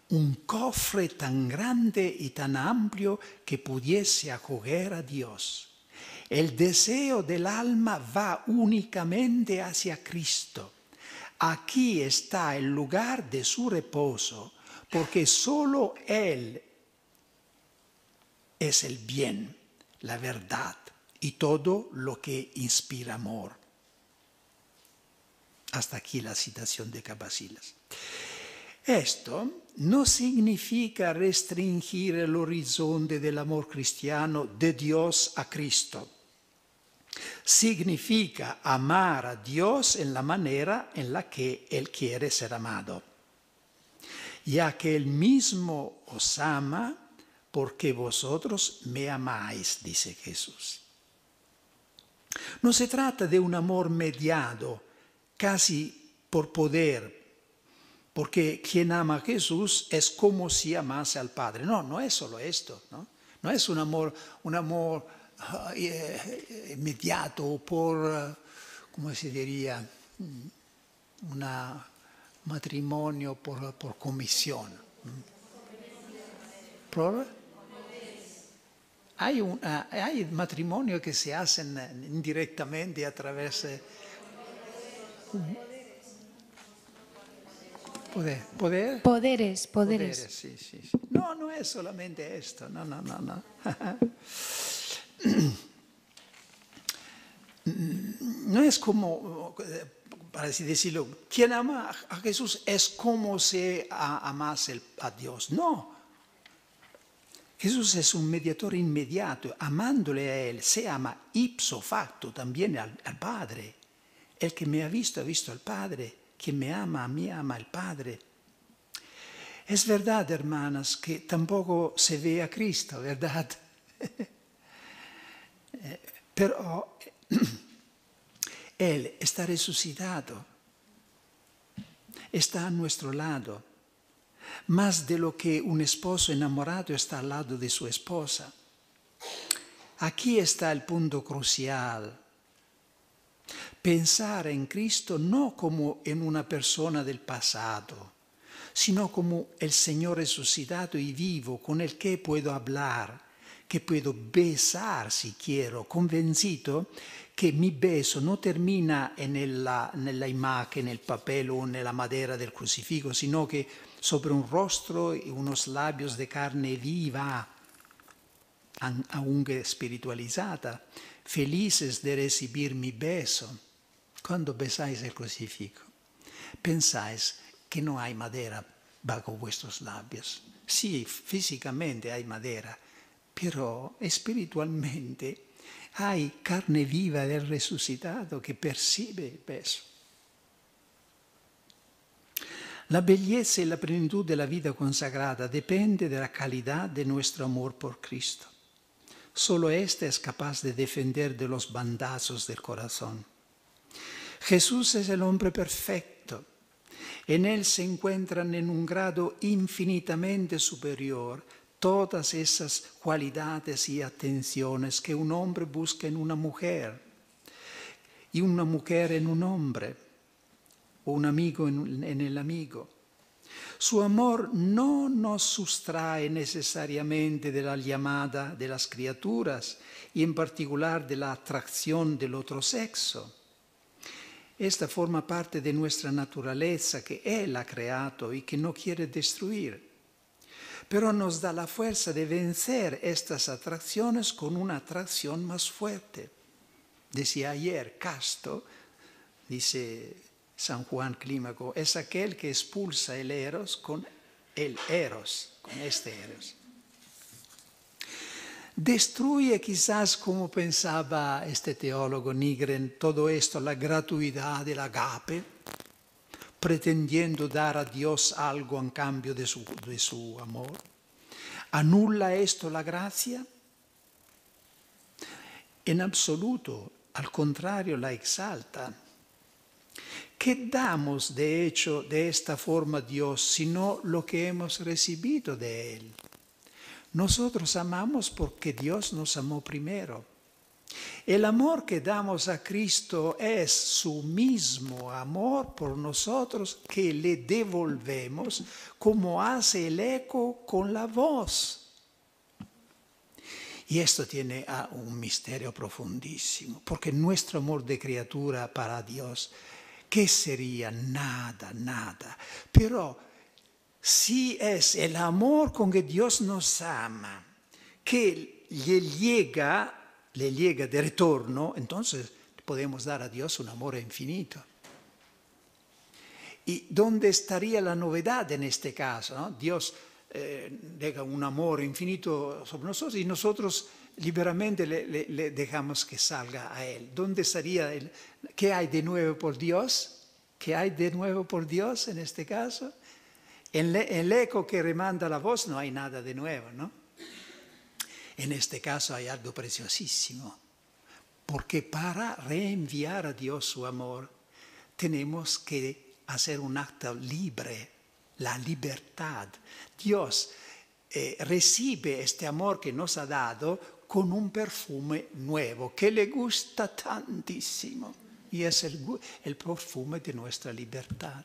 un cofre tan grande y tan amplio que pudiese acoger a Dios. El deseo del alma va únicamente hacia Cristo. Aquí está el lugar de su reposo, porque solo Él es el bien, la verdad y todo lo que inspira amor. Hasta aquí la citación de Cabasillas. Esto no significa restringir el horizonte del amor cristiano de Dios a Cristo. Significa amar a Dios en la manera en la que Él quiere ser amado, ya que Él mismo os ama porque vosotros me amáis, dice Jesús. No se trata de un amor mediado, casi por poder, porque quien ama a Jesús es como si amase al Padre. No es solo esto, no es un amor inmediato por, ¿cómo se diría? Un matrimonio por comisión. Hay matrimonios que se hacen indirectamente a través de poder. Poderes. Sí. No es solamente esto, no. No es como, para así decirlo, quien ama a Jesús es como si amase a Dios. No. Jesús es un mediador inmediato. Amándole a Él, se ama ipso facto también al Padre. El que me ha visto al Padre. Quien me ama, a mí ama al Padre. Es verdad, hermanas, que tampoco se ve a Cristo, ¿verdad? Pero Él está resucitado, está a nuestro lado, más de lo que un esposo enamorado está al lado de su esposa. Aquí está el punto crucial. pensare in Cristo no como en una persona del pasado, sino como el Señor resucitado y vivo con el que puedo hablar, que puedo besar si quiero, convencido che mi beso non termina nella imagen, nel papel o nella madera del crucifijo, sino che sobre un rostro y unos labios de carne viva, aunque espiritualizada, felices de recibir mi beso. Cuando besáis el crucifijo, pensáis que no hay madera bajo vuestros labios. Sí, físicamente hay madera, pero espiritualmente hay carne viva del resucitado que percibe el beso. La belleza y la plenitud de la vida consagrada depende de la calidad de nuestro amor por Cristo. Solo éste es capaz de defender de los bandazos del corazón. Jesús es el hombre perfecto. En él se encuentran en un grado infinitamente superior todas esas cualidades y atenciones que un hombre busca en una mujer, y una mujer en un hombre, o un amigo en el amigo. Su amor no nos sustrae necesariamente de la llamada de las criaturas, y en particular de la atracción del otro sexo. Esta forma parte de nuestra naturaleza que Él ha creado y que no quiere destruir. Pero nos da la fuerza de vencer estas atracciones con una atracción más fuerte. Decía ayer, casto, dice San Juan Clímaco, es aquel que expulsa el eros con el eros, con este eros. Destruye quizás, como pensaba este teólogo Nigren, todo esto, la gratuidad del agape, pretendiendo dar a Dios algo en cambio de su amor. ¿Anula esto la gracia? En absoluto, al contrario, la exalta. ¿Qué damos, de hecho, de esta forma a Dios, sino lo que hemos recibido de Él? Nosotros amamos porque Dios nos amó primero. El amor que damos a Cristo es su mismo amor por nosotros que le devolvemos como hace el eco con la voz. Y esto tiene un misterio profundísimo, porque nuestro amor de criatura para Dios, ¿qué sería? Nada, nada. Pero si es el amor con que Dios nos ama, que le llega de retorno, entonces podemos dar a Dios un amor infinito. ¿Y dónde estaría la novedad en este caso? ¿No? Dios deja un amor infinito sobre nosotros y nosotros liberamente le dejamos que salga a Él. ¿Dónde estaría qué hay de nuevo por Dios? ¿Qué hay de nuevo por Dios en este caso? En el eco que remanda la voz no hay nada de nuevo, ¿no? En este caso hay algo preciosísimo, porque para reenviar a Dios su amor tenemos que hacer un acto libre, la libertad. Dios recibe este amor que nos ha dado con un perfume nuevo que le gusta tantísimo y es el perfume de nuestra libertad.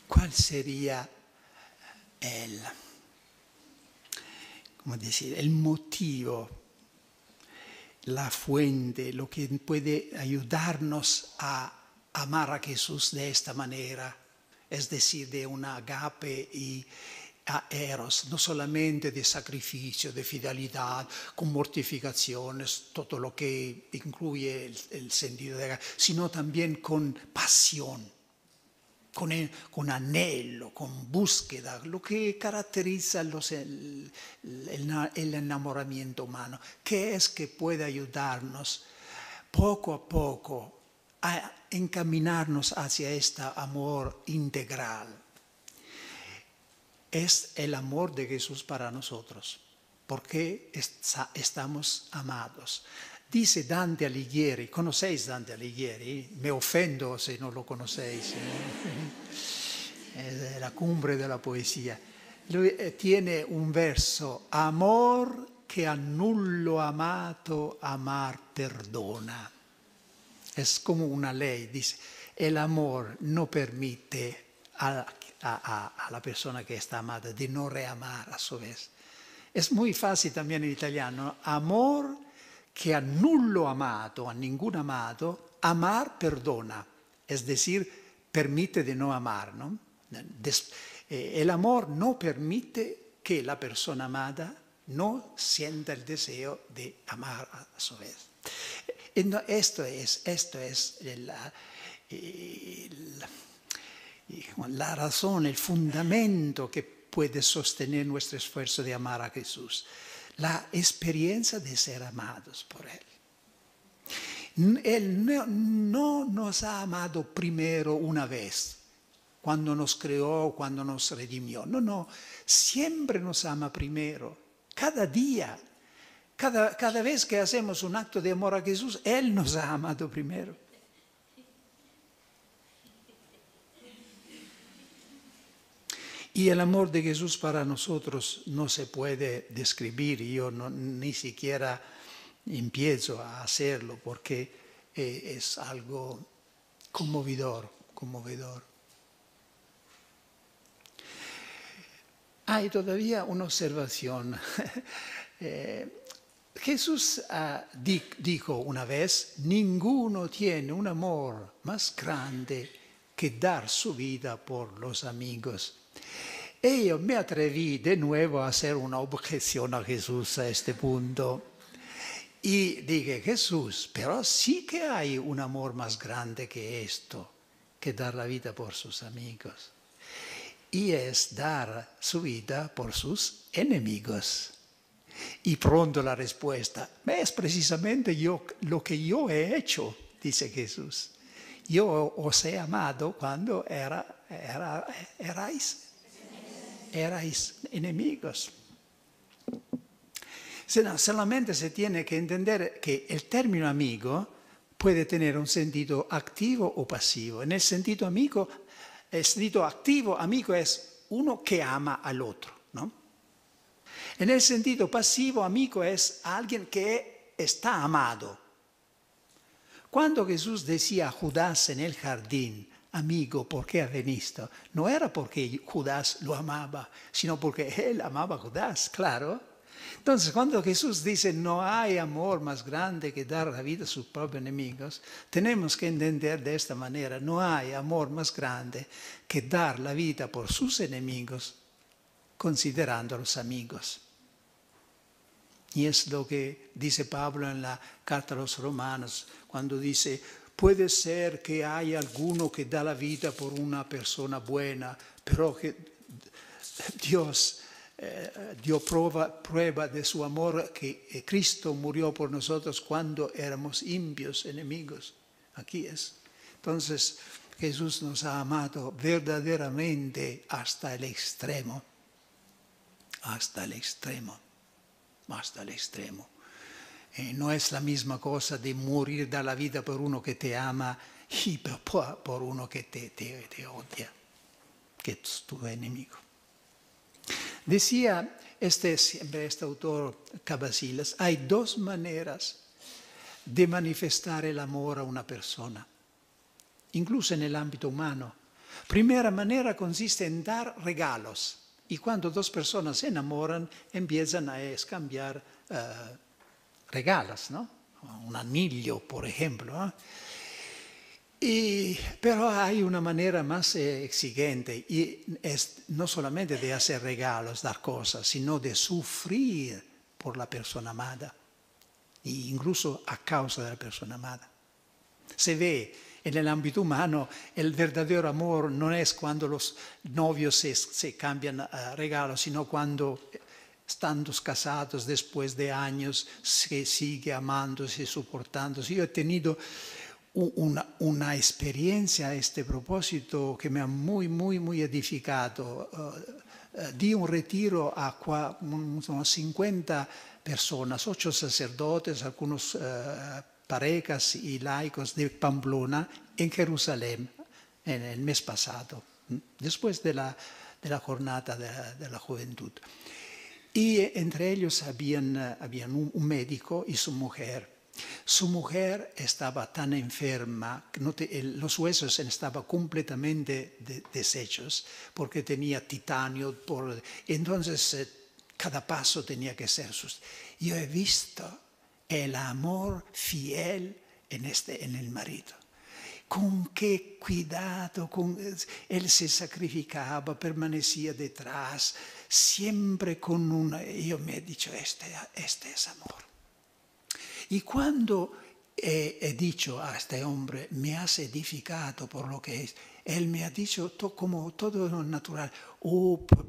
¿Cuál sería el motivo, la fuente, lo que puede ayudarnos a amar a Jesús de esta manera? Es decir, de un agape y a eros, no solamente de sacrificio, de fidelidad, con mortificaciones, todo lo que incluye el sentido de agape, sino también con pasión. Con anhelo, con búsqueda, lo que caracteriza el enamoramiento humano, que es que puede ayudarnos poco a poco a encaminarnos hacia este amor integral. Es el amor de Jesús para nosotros, porque estamos amados. Dice Dante Alighieri, ¿conocéis Dante Alighieri? Me ofendo si no lo conocéis. Es la cumbre de la poesía. Lui tiene un verso, amor che a nullo amato amar perdona. Es como una ley, dice, el amor no permite a la persona que está amada de no reamar a su vez. Es muy fácil también en italiano, amor que a nullo amato, a ningún amado, amar perdona, es decir, permite de no amar, ¿no? El amor no permite que la persona amada no sienta el deseo de amar a su vez. Esto es la razón, el fundamento que puede sostener nuestro esfuerzo de amar a Jesús. La experiencia de ser amados por Él. Él no nos ha amado primero una vez, cuando nos creó, cuando nos redimió. No, siempre nos ama primero, cada día. Cada vez que hacemos un acto de amor a Jesús, Él nos ha amado primero. Y el amor de Jesús para nosotros no se puede describir, yo ni siquiera empiezo a hacerlo porque es algo conmovedor. Hay todavía una observación. Jesús dijo una vez, ninguno tiene un amor más grande que dar su vida por los amigos. Y yo me atreví de nuevo a hacer una objeción a Jesús a este punto. Y dije, Jesús, pero sí que hay un amor más grande que esto, que dar la vida por sus amigos. Y es dar su vida por sus enemigos. Y pronto la respuesta, es precisamente lo que yo he hecho, dice Jesús. Yo os he amado cuando erais enemigos. Solamente se tiene que entender que el término amigo puede tener un sentido activo o pasivo. En el sentido activo, amigo es uno que ama al otro, ¿no? En el sentido pasivo, amigo es alguien que está amado. Cuando Jesús decía a Judas en el jardín, amigo, ¿por qué has venido? No era porque Judas lo amaba, sino porque él amaba a Judas, claro. Entonces, cuando Jesús dice, no hay amor más grande que dar la vida a sus propios enemigos, tenemos que entender de esta manera, no hay amor más grande que dar la vida por sus enemigos, considerándolos amigos. Y es lo que dice Pablo en la carta a los Romanos, cuando dice, puede ser que haya alguno que da la vida por una persona buena, pero que Dios dio prueba de su amor, que Cristo murió por nosotros cuando éramos impios, enemigos. Aquí es. Entonces, Jesús nos ha amado verdaderamente hasta el extremo. Hasta el extremo. Hasta el extremo. No es la misma cosa de morir, dar la vida por uno que te ama y por uno que te odia, que es tu enemigo. Decía este autor Cabasillas, hay dos maneras de manifestar el amor a una persona, incluso en el ámbito humano. Primera manera consiste en dar regalos. Y cuando dos personas se enamoran, empiezan a cambiar regalos, ¿no? Un anillo, por ejemplo. Pero hay una manera más exigente, y es no solamente de hacer regalos, dar cosas, sino de sufrir por la persona amada, e incluso a causa de la persona amada. Se ve en el ámbito humano, el verdadero amor no es cuando los novios se cambian regalos, sino cuando, estando casados después de años, se sigue amándose, soportándose. Yo he tenido una experiencia a este propósito que me ha muy edificado. Di un retiro a unos 50 personas, 8 sacerdotes, algunos parejas y laicos de Pamplona en Jerusalén en el mes pasado, después de la jornada de la juventud. Y entre ellos habían un médico y su mujer. Su mujer estaba tan enferma que los huesos estaban completamente deshechos porque tenía titanio. Entonces cada paso tenía que ser Yo he visto el amor fiel en el marido. Con qué cuidado, él se sacrificaba, permanecía detrás, siempre con Yo me he dicho, este es amor. Y cuando he dicho a este hombre, me has edificado por lo que es, él me ha dicho como todo natural,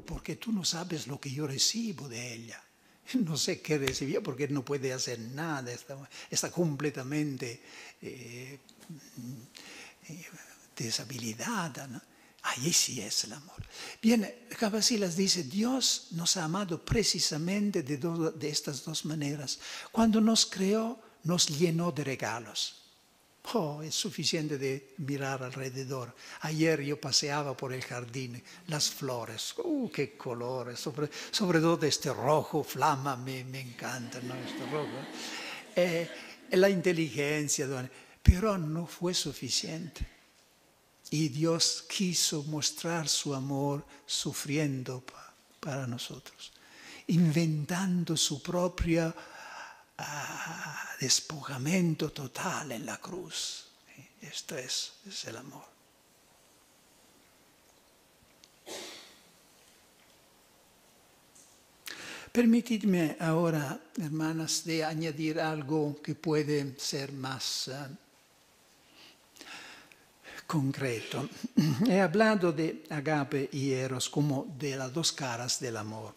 porque tú no sabes lo que yo recibo de ella. No sé qué recibía porque no puede hacer nada, está completamente deshabilitada, ¿no? Ahí sí es el amor. Bien, Cabasillas dice, Dios nos ha amado precisamente de estas dos maneras. Cuando nos creó, nos llenó de regalos. Es suficiente de mirar alrededor. Ayer yo paseaba por el jardín, las flores, qué colores, sobre todo este rojo, flama, me encanta, ¿no? Este rojo. La inteligencia, pero no fue suficiente. Y Dios quiso mostrar su amor sufriendo para nosotros, inventando su propio despojamiento total en la cruz. Esto es el amor. Permitidme ahora, hermanas, de añadir algo que puede ser más concreto. He hablado de agape y eros como de las dos caras del amor.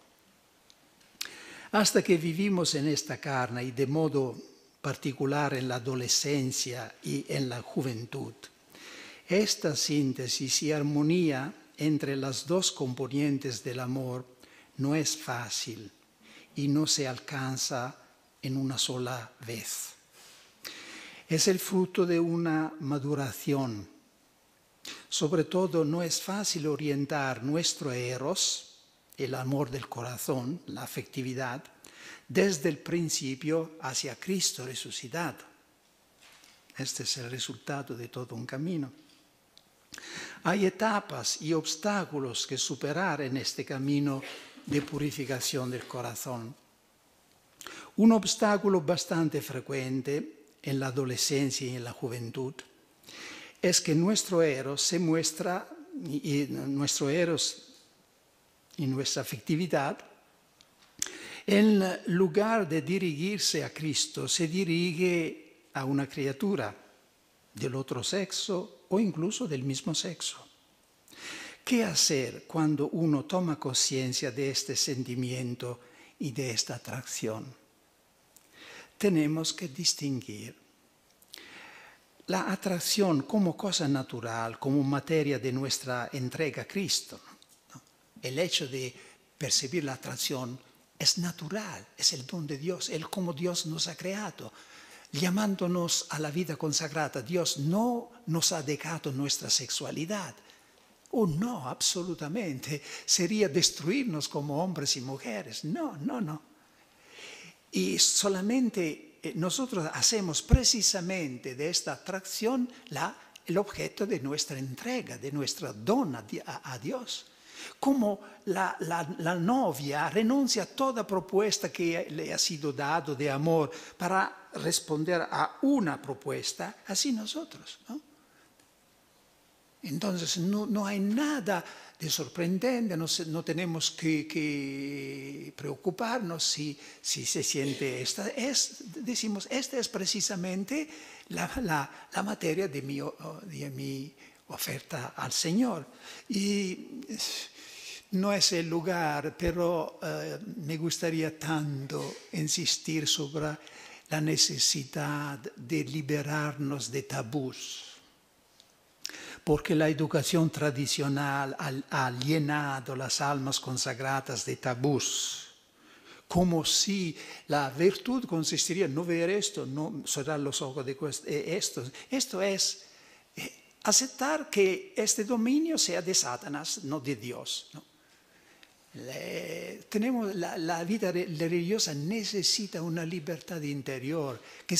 Hasta que vivimos en esta carne y de modo particular en la adolescencia y en la juventud, esta síntesis y armonía entre las dos componentes del amor no es fácil y no se alcanza en una sola vez. Es el fruto de una maduración. Sobre todo, no es fácil orientar nuestro eros, el amor del corazón, la afectividad, desde el principio hacia Cristo resucitado. Este es el resultado de todo un camino. Hay etapas y obstáculos que superar en este camino de purificación del corazón. Un obstáculo bastante frecuente en la adolescencia y en la juventud es que nuestro eros se muestra, y nuestro eros y nuestra afectividad, en lugar de dirigirse a Cristo, se dirige a una criatura del otro sexo o incluso del mismo sexo. ¿Qué hacer cuando uno toma conciencia de este sentimiento y de esta atracción? Tenemos que distinguir la atracción como cosa natural, como materia de nuestra entrega a Cristo, ¿no? El hecho de percibir la atracción es natural, es el don de Dios, el como Dios nos ha creado. Llamándonos a la vida consagrada, Dios no nos ha dejado nuestra sexualidad. No, absolutamente. Sería destruirnos como hombres y mujeres. No. Y solamente nosotros hacemos precisamente de esta atracción el objeto de nuestra entrega, de nuestra don a Dios. Como la novia renuncia a toda propuesta que le ha sido dado de amor para responder a una propuesta, así nosotros, ¿no? Entonces no hay nada de sorprendente, no tenemos que preocuparnos si se siente decimos, esta es precisamente la materia de mi oferta al Señor. Y no es el lugar, pero me gustaría tanto insistir sobre la necesidad de liberarnos de tabús. Porque la educación tradicional ha llenado las almas consagradas de tabús, como si la virtud consistiría en no ver esto, no cerrar los ojos de esto. Esto es aceptar que este dominio sea de Satanás, no de Dios, ¿no? La vida religiosa necesita una libertad interior, que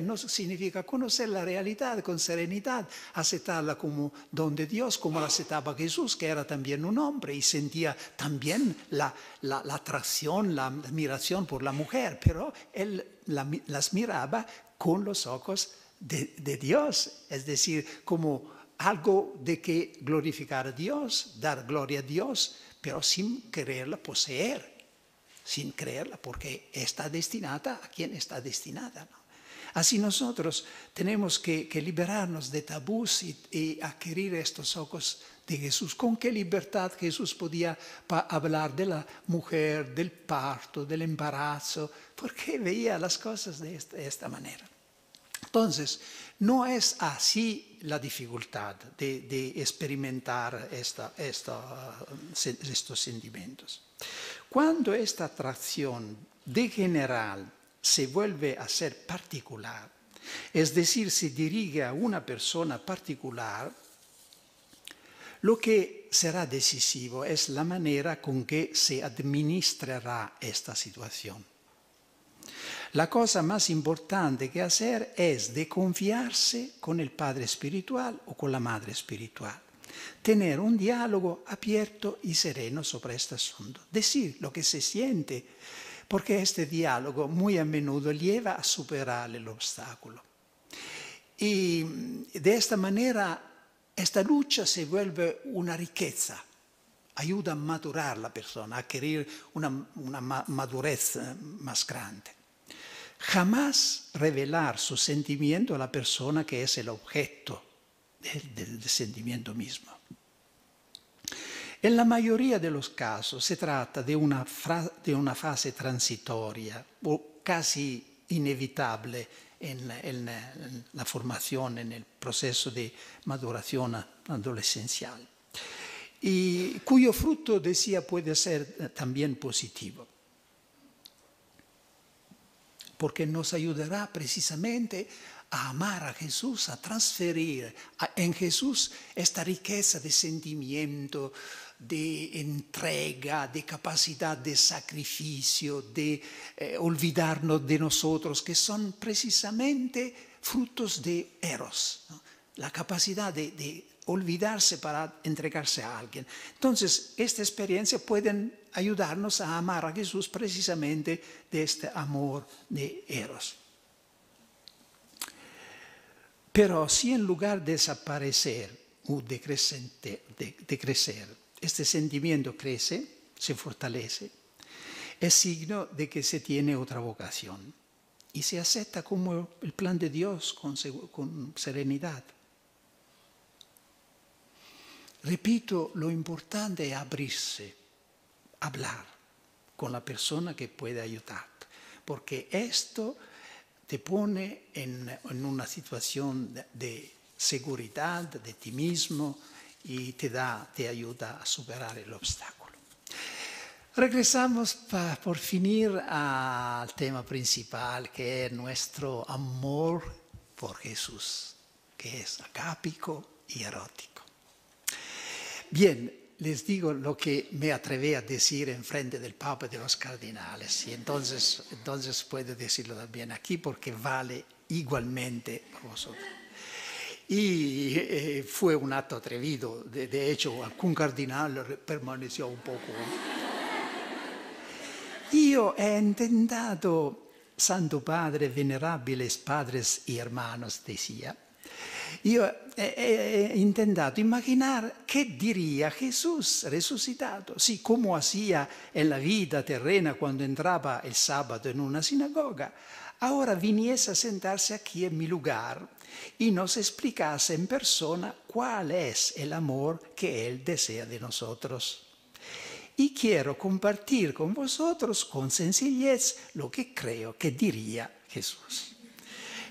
no significa conocer la realidad con serenidad, aceptarla como don de Dios, como la aceptaba Jesús, que era también un hombre y sentía también la atracción, la admiración por la mujer, pero él las miraba con los ojos de Dios, es decir, como algo de que glorificar a Dios, dar gloria a Dios, pero sin quererla poseer, sin creerla, porque está destinada a quien está destinada, ¿no? Así nosotros tenemos que liberarnos de tabús y adquirir estos ojos de Jesús. ¿Con qué libertad Jesús podía hablar de la mujer, del parto, del embarazo? Porque veía las cosas de esta manera. Entonces, no es así la dificultad de experimentar estos sentimientos. Cuando esta atracción de general se vuelve a ser particular, es decir, se dirige a una persona particular, lo que será decisivo es la manera con que se administrará esta situación. La cosa más importante que hacer es de confiarse con el padre espiritual o con la madre espiritual. Tener un diálogo abierto y sereno sobre este asunto. Decir lo que se siente, porque este diálogo muy a menudo lleva a superar el obstáculo. Y de esta manera, esta lucha se vuelve una riqueza. Ayuda a madurar la persona, a adquirir una madurez más grande. Jamás revelar su sentimiento a la persona que es el objeto del sentimiento mismo. En la mayoría de los casos se trata de una fase transitoria o casi inevitable en la formación, en el proceso de maduración adolescencial, y cuyo fruto, decía, puede ser también positivo, porque nos ayudará precisamente a amar a Jesús, a transferir en Jesús esta riqueza de sentimiento, de entrega, de capacidad de sacrificio, de olvidarnos de nosotros, que son precisamente frutos de Eros, ¿no? La capacidad de olvidarse para entregarse a alguien. Entonces, esta experiencia puede ayudarnos a amar a Jesús precisamente de este amor de Eros. Pero si en lugar de desaparecer o de crecer, este sentimiento crece, se fortalece, es signo de que se tiene otra vocación y se acepta como el plan de Dios con serenidad. Repito, lo importante es abrirse, hablar con la persona que puede ayudarte, porque esto te pone en una situación de seguridad, de ti mismo, y te ayuda a superar el obstáculo. Regresamos por finir al tema principal, que es nuestro amor por Jesús, que es agápico y erótico. Bien, les digo lo que me atreví a decir en frente del Papa y de los cardenales, y entonces puedo decirlo también aquí porque vale igualmente para vosotros. Y fue un acto atrevido, de hecho algún cardenal permaneció un poco. Io he intentato, Santo Padre, venerables padres y hermanos, decía, yo he intentado imaginar qué diría Jesús resucitado, sí, como hacía en la vida terrena cuando entraba el sábado en una sinagoga, ahora viniese a sentarse aquí en mi lugar y nos explicase en persona cuál es el amor que Él desea de nosotros. Y quiero compartir con vosotros con sencillez lo que creo que diría Jesús.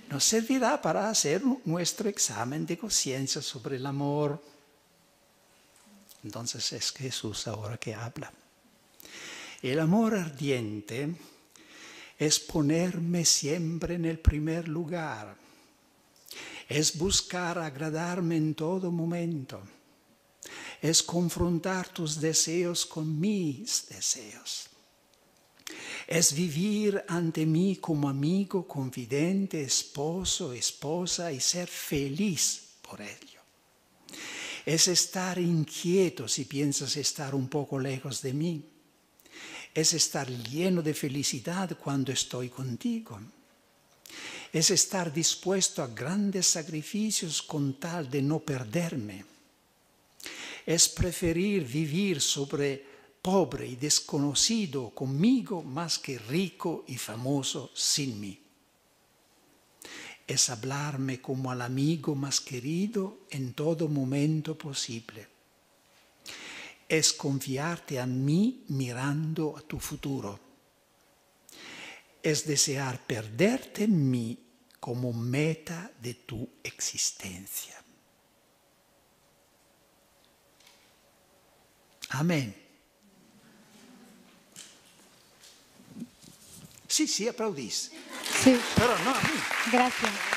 Nos servirá para hacer nuestro examen de conciencia sobre el amor. Entonces es Jesús ahora que habla. El amor ardiente es ponerme siempre en el primer lugar. Es buscar agradarme en todo momento. Es confrontar tus deseos con mis deseos. Es vivir ante mí como amigo, confidente, esposo, esposa y ser feliz por ello. Es estar inquieto si piensas estar un poco lejos de mí. Es estar lleno de felicidad cuando estoy contigo. Es estar dispuesto a grandes sacrificios con tal de no perderme. Es preferir vivir pobre y desconocido conmigo más que rico y famoso sin mí. Es hablarme como al amigo más querido en todo momento posible. Es confiarte a mí mirando a tu futuro. Es desear perderte en mí como meta de tu existencia. Amén. Sí, aplaudís. Sí, Pero no a mí. gracias.